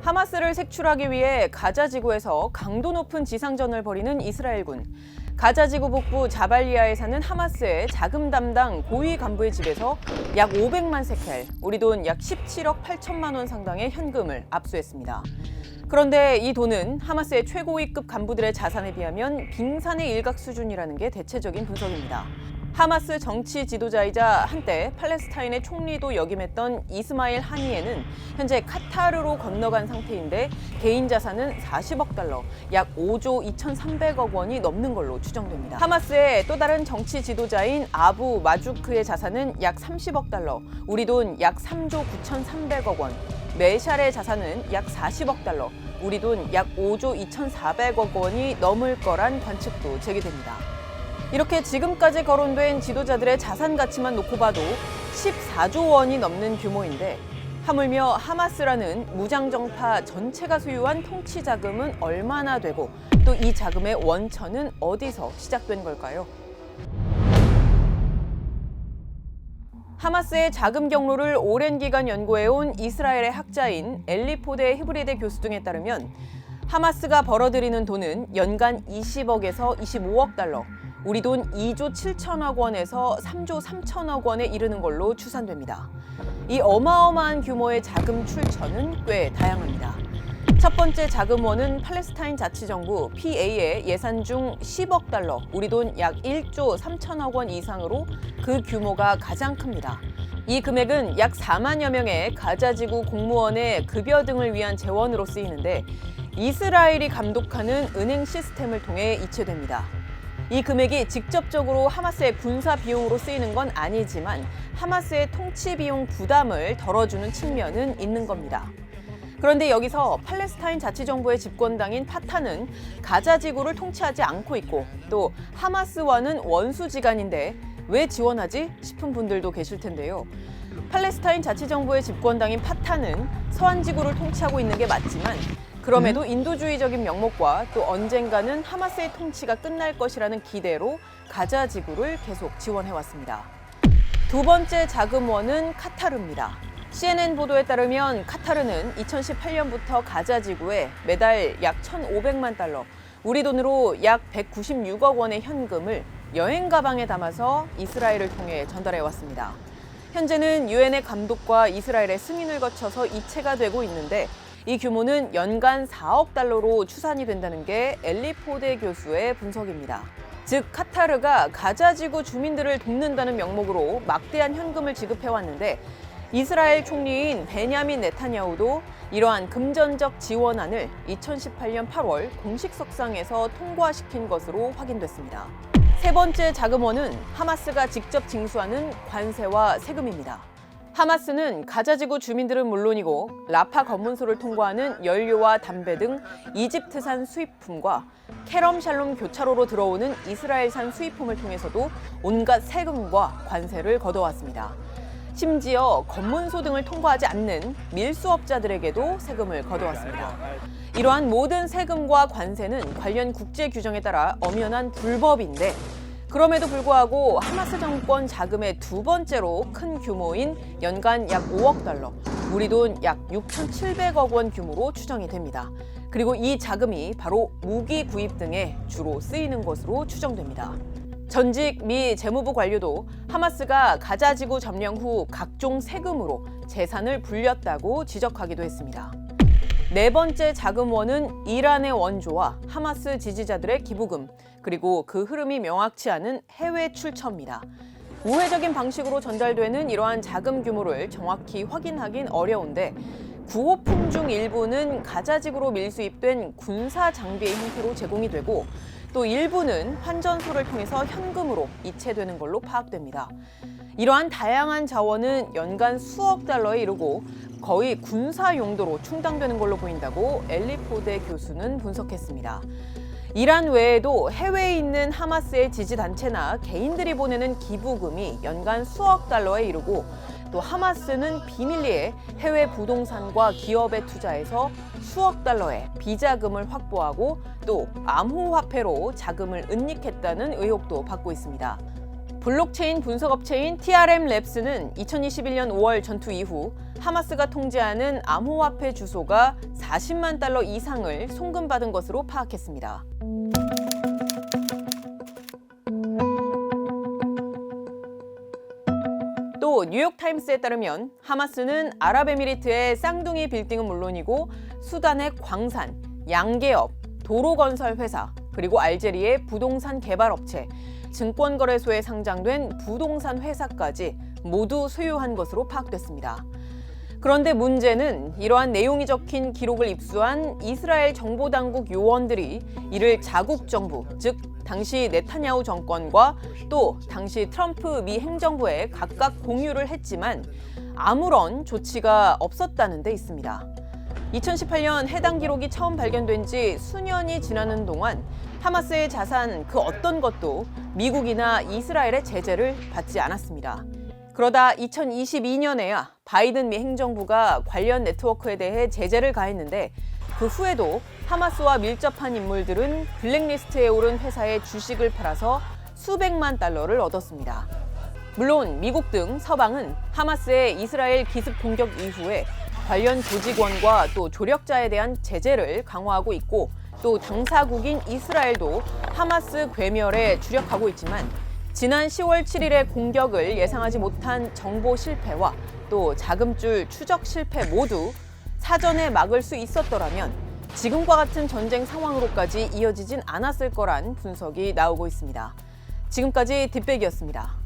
하마스를 색출하기 위해 가자 지구에서 강도 높은 지상전을 벌이는 이스라엘군. 가자 지구 북부 자발리아에 사는 하마스의 자금 담당 고위 간부의 집에서 약 500만 세켈, 우리 돈 약 17억 8천만 원 상당의 현금을 압수했습니다. 그런데 이 돈은 하마스의 최고위급 간부들의 자산에 비하면 빙산의 일각 수준이라는 게 대체적인 분석입니다. 하마스 정치 지도자이자 한때 팔레스타인의 총리도 역임했던 이스마일 하니에는 현재 카타르로 건너간 상태인데 개인 자산은 40억 달러, 약 5조 2,300억 원이 넘는 걸로 추정됩니다. 하마스의 또 다른 정치 지도자인 아부 마주크의 자산은 약 30억 달러, 우리 돈 약 3조 9,300억 원, 메샬의 자산은 약 40억 달러, 우리 돈 약 5조 2,400억 원이 넘을 거란 관측도 제기됩니다. 이렇게 지금까지 거론된 지도자들의 자산 가치만 놓고 봐도 14조 원이 넘는 규모인데 하물며 하마스라는 무장정파 전체가 소유한 통치 자금은 얼마나 되고 또 이 자금의 원천은 어디서 시작된 걸까요? 하마스의 자금 경로를 오랜 기간 연구해온 이스라엘의 학자인 엘리포데 히브리대 교수 등에 따르면 하마스가 벌어들이는 돈은 연간 20억에서 25억 달러, 우리 돈 2조 7천억 원에서 3조 3천억 원에 이르는 걸로 추산됩니다. 이 어마어마한 규모의 자금 출처는 꽤 다양합니다. 첫 번째 자금원은 팔레스타인 자치정부 PA의 예산 중 10억 달러, 우리 돈 약 1조 3천억 원 이상으로 그 규모가 가장 큽니다. 이 금액은 약 4만여 명의 가자지구 공무원의 급여 등을 위한 재원으로 쓰이는데 이스라엘이 감독하는 은행 시스템을 통해 이체됩니다. 이 금액이 직접적으로 하마스의 군사 비용으로 쓰이는 건 아니지만 하마스의 통치 비용 부담을 덜어주는 측면은 있는 겁니다. 그런데 여기서 팔레스타인 자치정부의 집권당인 파타는 가자 지구를 통치하지 않고 있고 또 하마스와는 원수지간인데 왜 지원하지 싶은 분들도 계실 텐데요. 팔레스타인 자치정부의 집권당인 파타는 서한 지구를 통치하고 있는 게 맞지만 그럼에도 인도주의적인 명목과 또 언젠가는 하마스의 통치가 끝날 것이라는 기대로 가자 지구를 계속 지원해왔습니다. 두 번째 자금원은 카타르입니다. CNN 보도에 따르면 카타르는 2018년부터 가자 지구에 매달 약 1,500만 달러, 우리 돈으로 약 196억 원의 현금을 여행 가방에 담아서 이스라엘을 통해 전달해왔습니다. 현재는 유엔의 감독과 이스라엘의 승인을 거쳐서 이체가 되고 있는데 이 규모는 연간 4억 달러로 추산이 된다는 게 엘리포데 교수의 분석입니다. 즉 카타르가 가자 지구 주민들을 돕는다는 명목으로 막대한 현금을 지급해왔는데 이스라엘 총리인 베냐민 네타냐후도 이러한 금전적 지원안을 2018년 8월 공식 석상에서 통과시킨 것으로 확인됐습니다. 세 번째 자금원은 하마스가 직접 징수하는 관세와 세금입니다. 하마스는 가자지구 주민들은 물론이고 라파 검문소를 통과하는 연료와 담배 등 이집트산 수입품과 케럼 샬롬 교차로로 들어오는 이스라엘산 수입품을 통해서도 온갖 세금과 관세를 걷어왔습니다. 심지어 검문소 등을 통과하지 않는 밀수업자들에게도 세금을 걷어왔습니다. 이러한 모든 세금과 관세는 관련 국제 규정에 따라 엄연한 불법인데 그럼에도 불구하고 하마스 정권 자금의 두 번째로 큰 규모인 연간 약 5억 달러, 우리 돈 약 6,700억 원 규모로 추정이 됩니다. 그리고 이 자금이 바로 무기 구입 등에 주로 쓰이는 것으로 추정됩니다. 전직 미 재무부 관료도 하마스가 가자 지구 점령 후 각종 세금으로 재산을 불렸다고 지적하기도 했습니다. 네 번째 자금원은 이란의 원조와 하마스 지지자들의 기부금, 그리고 그 흐름이 명확치 않은 해외 출처입니다. 우회적인 방식으로 전달되는 이러한 자금 규모를 정확히 확인하긴 어려운데 구호품 중 일부는 가자지구로 밀수입된 군사 장비의 형태로 제공이 되고 또 일부는 환전소를 통해서 현금으로 이체되는 걸로 파악됩니다. 이러한 다양한 자원은 연간 수억 달러에 이르고 거의 군사 용도로 충당되는 걸로 보인다고 엘리포데 교수는 분석했습니다. 이란 외에도 해외에 있는 하마스의 지지단체나 개인들이 보내는 기부금이 연간 수억 달러에 이르고 또 하마스는 비밀리에 해외 부동산과 기업에 투자해서 수억 달러의 비자금을 확보하고 또 암호화폐로 자금을 은닉했다는 의혹도 받고 있습니다. 블록체인 분석업체인 TRM랩스는 2021년 5월 전투 이후 하마스가 통제하는 암호화폐 주소가 40만 달러 이상을 송금받은 것으로 파악했습니다. 또 뉴욕타임스에 따르면 하마스는 아랍에미리트의 쌍둥이 빌딩은 물론이고 수단의 광산, 양계업, 도로건설 회사, 그리고 알제리의 부동산 개발업체, 증권거래소에 상장된 부동산 회사까지 모두 소유한 것으로 파악됐습니다. 그런데 문제는 이러한 내용이 적힌 기록을 입수한 이스라엘 정보당국 요원들이 이를 자국 정부, 즉 당시 네타냐후 정권과 또 당시 트럼프 미 행정부에 각각 공유를 했지만 아무런 조치가 없었다는 데 있습니다. 2018년 해당 기록이 처음 발견된 지 수년이 지나는 동안 하마스의 자산 그 어떤 것도 미국이나 이스라엘의 제재를 받지 않았습니다. 그러다 2022년에야 바이든 미 행정부가 관련 네트워크에 대해 제재를 가했는데 그 후에도 하마스와 밀접한 인물들은 블랙리스트에 오른 회사의 주식을 팔아서 수백만 달러를 얻었습니다. 물론 미국 등 서방은 하마스의 이스라엘 기습 공격 이후에 관련 조직원과 또 조력자에 대한 제재를 강화하고 있고 또 당사국인 이스라엘도 하마스 괴멸에 주력하고 있지만 지난 10월 7일의 공격을 예상하지 못한 정보 실패와 또 자금줄 추적 실패 모두 사전에 막을 수 있었더라면 지금과 같은 전쟁 상황으로까지 이어지진 않았을 거란 분석이 나오고 있습니다. 지금까지 딥백이었습니다.